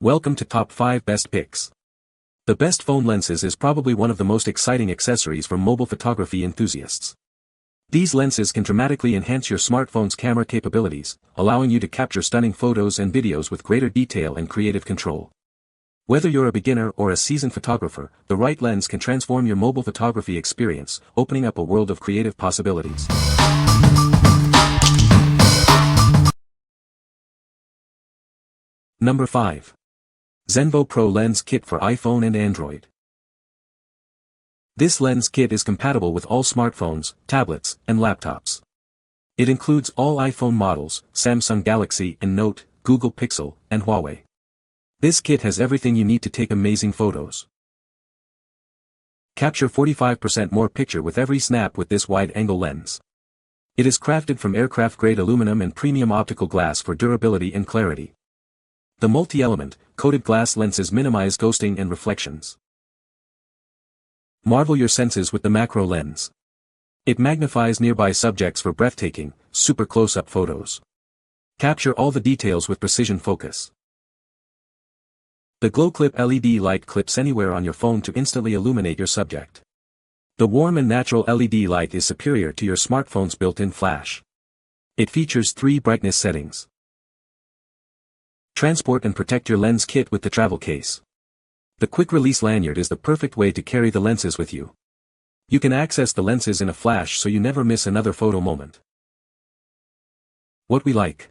Welcome to Top 5 Best Picks. The best phone lenses is probably one of the most exciting accessories for mobile photography enthusiasts. These lenses can dramatically enhance your smartphone's camera capabilities, allowing you to capture stunning photos and videos with greater detail and creative control. Whether you're a beginner or a seasoned photographer, the right lens can transform your mobile photography experience, opening up a world of creative possibilities. Number 5. Xenvo Pro Lens Kit for iPhone and Android. This lens kit is compatible with all smartphones, tablets, and laptops. It includes all iPhone models, Samsung Galaxy and Note, Google Pixel, and Huawei. This kit has everything you need to take amazing photos. Capture 45% more picture with every snap with this wide-angle lens. It is crafted from aircraft-grade aluminum and premium optical glass for durability and clarity. The multi-element, coated glass lenses minimize ghosting and reflections. Marvel your senses with the macro lens. It magnifies nearby subjects for breathtaking, super close-up photos. Capture all the details with precision focus. The Glow Clip LED light clips anywhere on your phone to instantly illuminate your subject. The warm and natural LED light is superior to your smartphone's built-in flash. It features 3 brightness settings. Transport and protect your lens kit with the travel case. The quick-release lanyard is the perfect way to carry the lenses with you. You can access the lenses in a flash so you never miss another photo moment. What we like.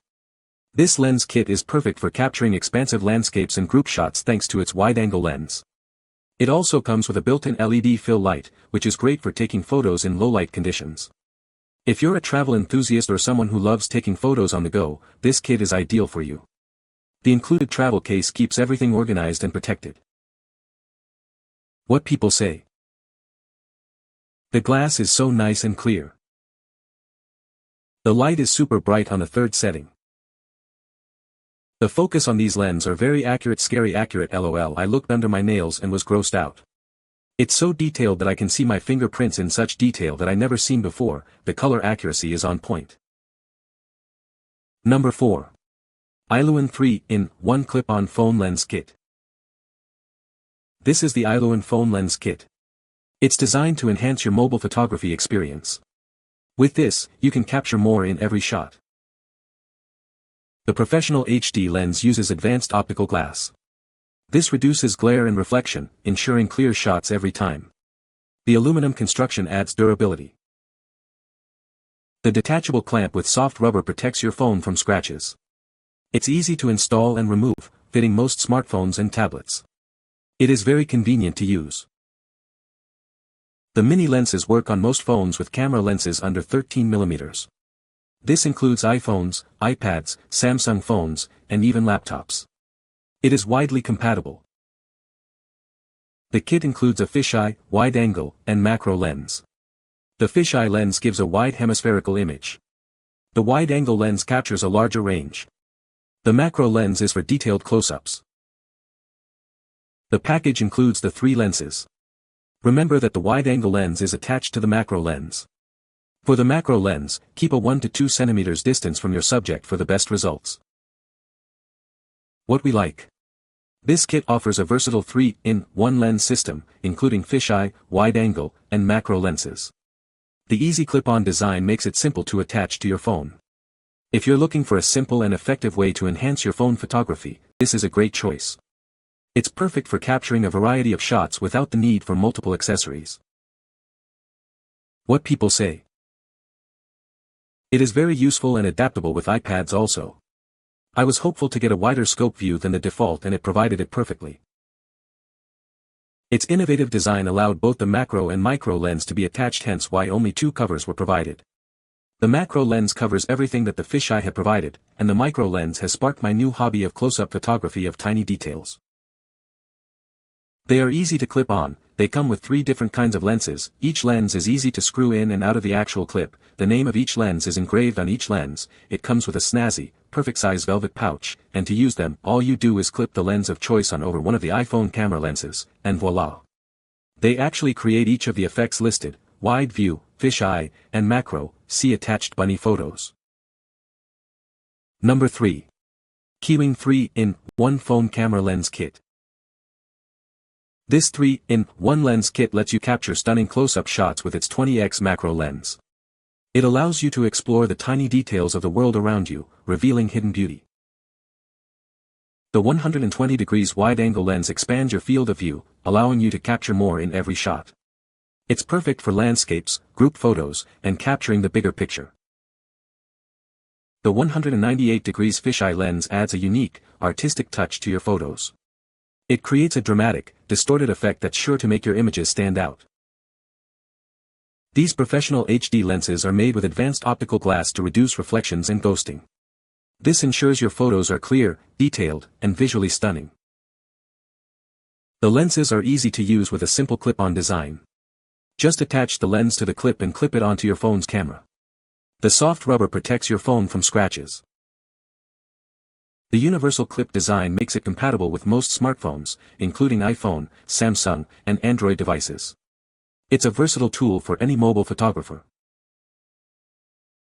This lens kit is perfect for capturing expansive landscapes and group shots thanks to its wide-angle lens. It also comes with a built-in LED fill light, which is great for taking photos in low-light conditions. If you're a travel enthusiast or someone who loves taking photos on the go, this kit is ideal for you. The included travel case keeps everything organized and protected. What people say. The glass is so nice and clear. The light is super bright on the 3rd setting. The focus on these lenses are very accurate, scary accurate. LOL, I looked under my nails and was grossed out. It's so detailed that I can see my fingerprints in such detail that I never seen before. The color accuracy is on point. Number 4. Ailun 3-in-1 Clip-on Phone Lens Kit. This is the Ailun Phone Lens Kit. It's designed to enhance your mobile photography experience. With this, you can capture more in every shot. The professional HD lens uses advanced optical glass. This reduces glare and reflection, ensuring clear shots every time. The aluminum construction adds durability. The detachable clamp with soft rubber protects your phone from scratches. It's easy to install and remove, fitting most smartphones and tablets. It is very convenient to use. The mini lenses work on most phones with camera lenses under 13 mm. This includes iPhones, iPads, Samsung phones, and even laptops. It is widely compatible. The kit includes a fisheye, wide-angle, and macro lens. The fisheye lens gives a wide hemispherical image. The wide-angle lens captures a larger range. The macro lens is for detailed close-ups. The package includes the 3 lenses. Remember that the wide-angle lens is attached to the macro lens. For the macro lens, keep a 1 to 2 cm distance from your subject for the best results. What we like. This kit offers a versatile 3-in-1 lens system, including fisheye, wide-angle, and macro lenses. The easy clip-on design makes it simple to attach to your phone. If you're looking for a simple and effective way to enhance your phone photography, this is a great choice. It's perfect for capturing a variety of shots without the need for multiple accessories. What people say. It is very useful and adaptable with iPads also. I was hopeful to get a wider scope view than the default and it provided it perfectly. Its innovative design allowed both the macro and micro lens to be attached, hence why only 2 covers were provided. The macro lens covers everything that the fisheye had provided, and the micro lens has sparked my new hobby of close-up photography of tiny details. They are easy to clip on. They come with 3 different kinds of lenses. Each lens is easy to screw in and out of the actual clip. The name of each lens is engraved on each lens. It comes with a snazzy, perfect size velvet pouch, and to use them, all you do is clip the lens of choice on over one of the iPhone camera lenses, and voila. They actually create each of the effects listed: wide view, fisheye, and macro. See attached bunny photos. Number 3. KEYWING 3-in-1 3-in-1 Phone Camera Lens Kit. This 3-in-1 lens kit lets you capture stunning close-up shots with its 20x macro lens. It allows you to explore the tiny details of the world around you, revealing hidden beauty. The 120 degrees wide-angle lens expands your field of view, allowing you to capture more in every shot. It's perfect for landscapes, group photos, and capturing the bigger picture. The 198 degrees fisheye lens adds a unique, artistic touch to your photos. It creates a dramatic, distorted effect that's sure to make your images stand out. These professional HD lenses are made with advanced optical glass to reduce reflections and ghosting. This ensures your photos are clear, detailed, and visually stunning. The lenses are easy to use with a simple clip-on design. Just attach the lens to the clip and clip it onto your phone's camera. The soft rubber protects your phone from scratches. The universal clip design makes it compatible with most smartphones, including iPhone, Samsung, and Android devices. It's a versatile tool for any mobile photographer.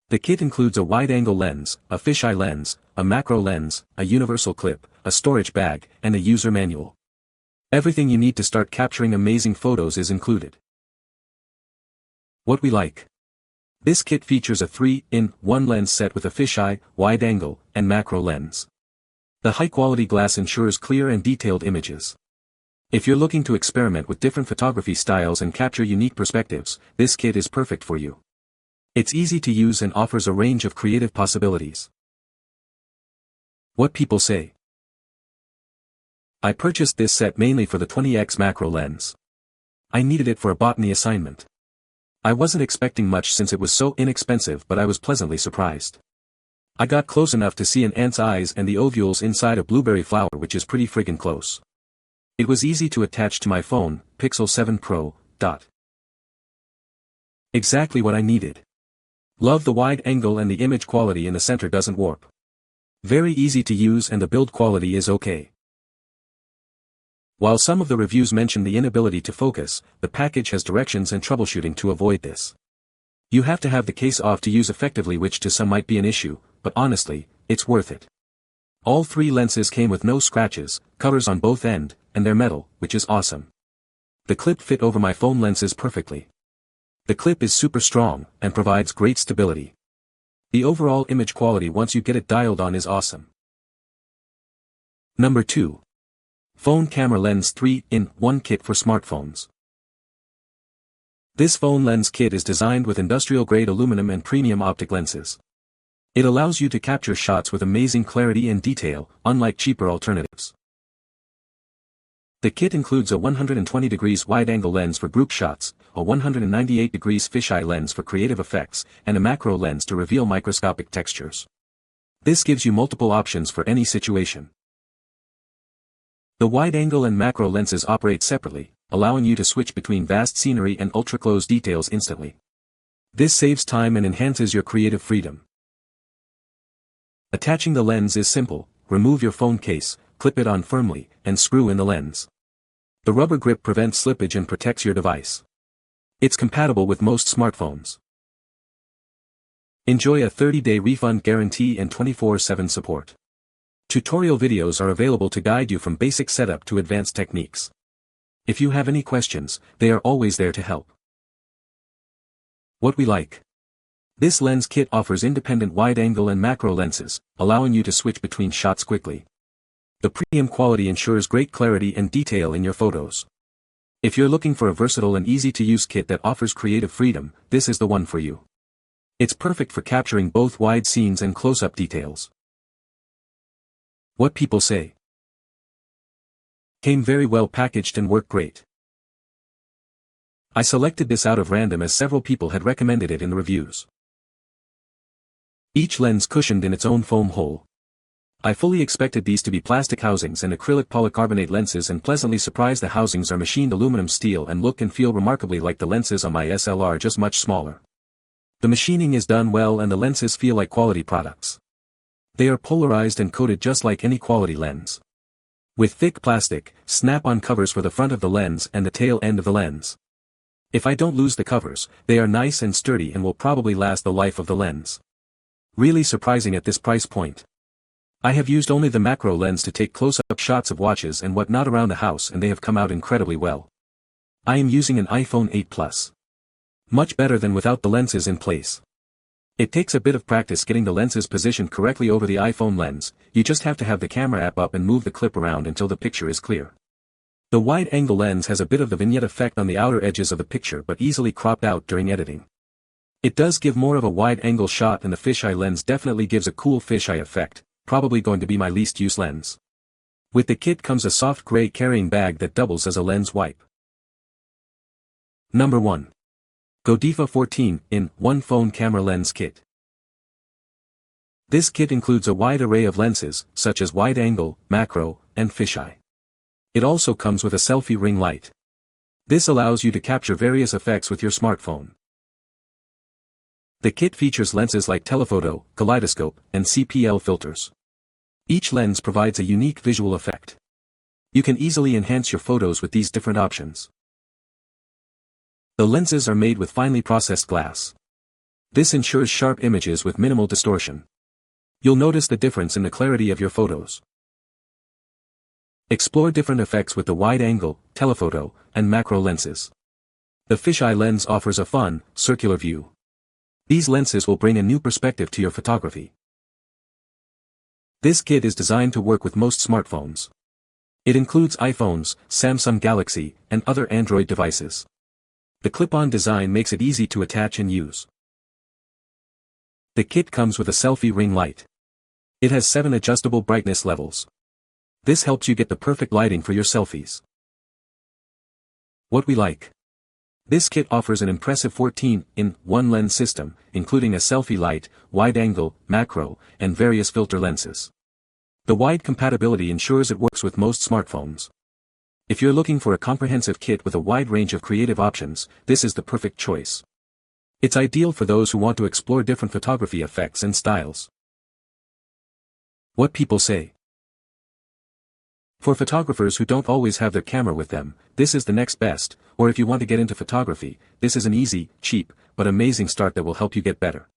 The kit includes a wide-angle lens, a fisheye lens, a macro lens, a universal clip, a storage bag, and a user manual. Everything you need to start capturing amazing photos is included. What we like. This kit features a 3-in-1 lens set with a fisheye, wide-angle, and macro lens. The high-quality glass ensures clear and detailed images. If you're looking to experiment with different photography styles and capture unique perspectives, this kit is perfect for you. It's easy to use and offers a range of creative possibilities. What people say. I purchased this set mainly for the 20x macro lens. I needed it for a botany assignment. I wasn't expecting much since it was so inexpensive, but I was pleasantly surprised. I got close enough to see an ant's eyes and the ovules inside a blueberry flower, which is pretty friggin' close. It was easy to attach to my phone, Pixel 7 Pro. Exactly what I needed. Love the wide angle and the image quality in the center doesn't warp. Very easy to use and the build quality is okay. While some of the reviews mention the inability to focus, the package has directions and troubleshooting to avoid this. You have to have the case off to use effectively, which to some might be an issue, but honestly, it's worth it. All three lenses came with no scratches, covers on both ends, and they're metal, which is awesome. The clip fit over my phone lenses perfectly. The clip is super strong, and provides great stability. The overall image quality once you get it dialed on is awesome. Number 2. Phone Camera Lens 3-in-1 Kit for Smartphones. This phone lens kit is designed with industrial-grade aluminum and premium optic lenses. It allows you to capture shots with amazing clarity and detail, unlike cheaper alternatives. The kit includes a 120 degrees wide-angle lens for group shots, a 198 degrees fisheye lens for creative effects, and a macro lens to reveal microscopic textures. This gives you multiple options for any situation. The wide-angle and macro lenses operate separately, allowing you to switch between vast scenery and ultra-close details instantly. This saves time and enhances your creative freedom. Attaching the lens is simple. Remove your phone case, clip it on firmly, and screw in the lens. The rubber grip prevents slippage and protects your device. It's compatible with most smartphones. Enjoy a 30-day refund guarantee and 24/7 support. Tutorial videos are available to guide you from basic setup to advanced techniques. If you have any questions, they are always there to help. What we like. This lens kit offers independent wide-angle and macro lenses, allowing you to switch between shots quickly. The premium quality ensures great clarity and detail in your photos. If you're looking for a versatile and easy-to-use kit that offers creative freedom, this is the one for you. It's perfect for capturing both wide scenes and close-up details. What people say. Came very well packaged and worked great. I selected this out of random as several people had recommended it in the reviews. Each lens cushioned in its own foam hole. I fully expected these to be plastic housings and acrylic polycarbonate lenses, and pleasantly surprised the housings are machined aluminum steel and look and feel remarkably like the lenses on my SLR, just much smaller. The machining is done well and the lenses feel like quality products. They are polarized and coated just like any quality lens. With thick plastic, snap-on covers for the front of the lens and the tail end of the lens. If I don't lose the covers, they are nice and sturdy and will probably last the life of the lens. Really surprising at this price point. I have used only the macro lens to take close-up shots of watches and whatnot around the house, and they have come out incredibly well. I am using an iPhone 8 Plus. Much better than without the lenses in place. It takes a bit of practice getting the lenses positioned correctly over the iPhone lens. You just have to have the camera app up and move the clip around until the picture is clear. The wide-angle lens has a bit of the vignette effect on the outer edges of the picture, but easily cropped out during editing. It does give more of a wide-angle shot, and the fisheye lens definitely gives a cool fisheye effect, probably going to be my least used lens. With the kit comes a soft gray carrying bag that doubles as a lens wipe. Number 1. Godefa 14-in-1 Phone Camera Lens Kit. This kit includes a wide array of lenses, such as wide-angle, macro, and fisheye. It also comes with a selfie ring light. This allows you to capture various effects with your smartphone. The kit features lenses like telephoto, kaleidoscope, and CPL filters. Each lens provides a unique visual effect. You can easily enhance your photos with these different options. The lenses are made with finely processed glass. This ensures sharp images with minimal distortion. You'll notice the difference in the clarity of your photos. Explore different effects with the wide-angle, telephoto, and macro lenses. The fisheye lens offers a fun, circular view. These lenses will bring a new perspective to your photography. This kit is designed to work with most smartphones. It includes iPhones, Samsung Galaxy, and other Android devices. The clip-on design makes it easy to attach and use. The kit comes with a selfie ring light. It has 7 adjustable brightness levels. This helps you get the perfect lighting for your selfies. What we like. This kit offers an impressive 14-in-1 lens system, including a selfie light, wide-angle, macro, and various filter lenses. The wide compatibility ensures it works with most smartphones. If you're looking for a comprehensive kit with a wide range of creative options, this is the perfect choice. It's ideal for those who want to explore different photography effects and styles. What people say. For photographers who don't always have their camera with them, this is the next best, or if you want to get into photography, this is an easy, cheap, but amazing start that will help you get better.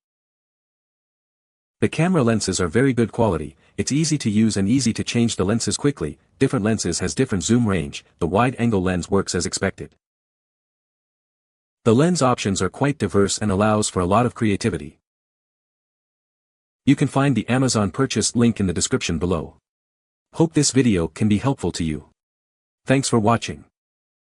The camera lenses are very good quality. It's easy to use and easy to change the lenses quickly. Different lenses has different zoom range. The wide-angle lens works as expected. The lens options are quite diverse and allows for a lot of creativity. You can find the Amazon purchase link in the description below. Hope this video can be helpful to you. Thanks for watching.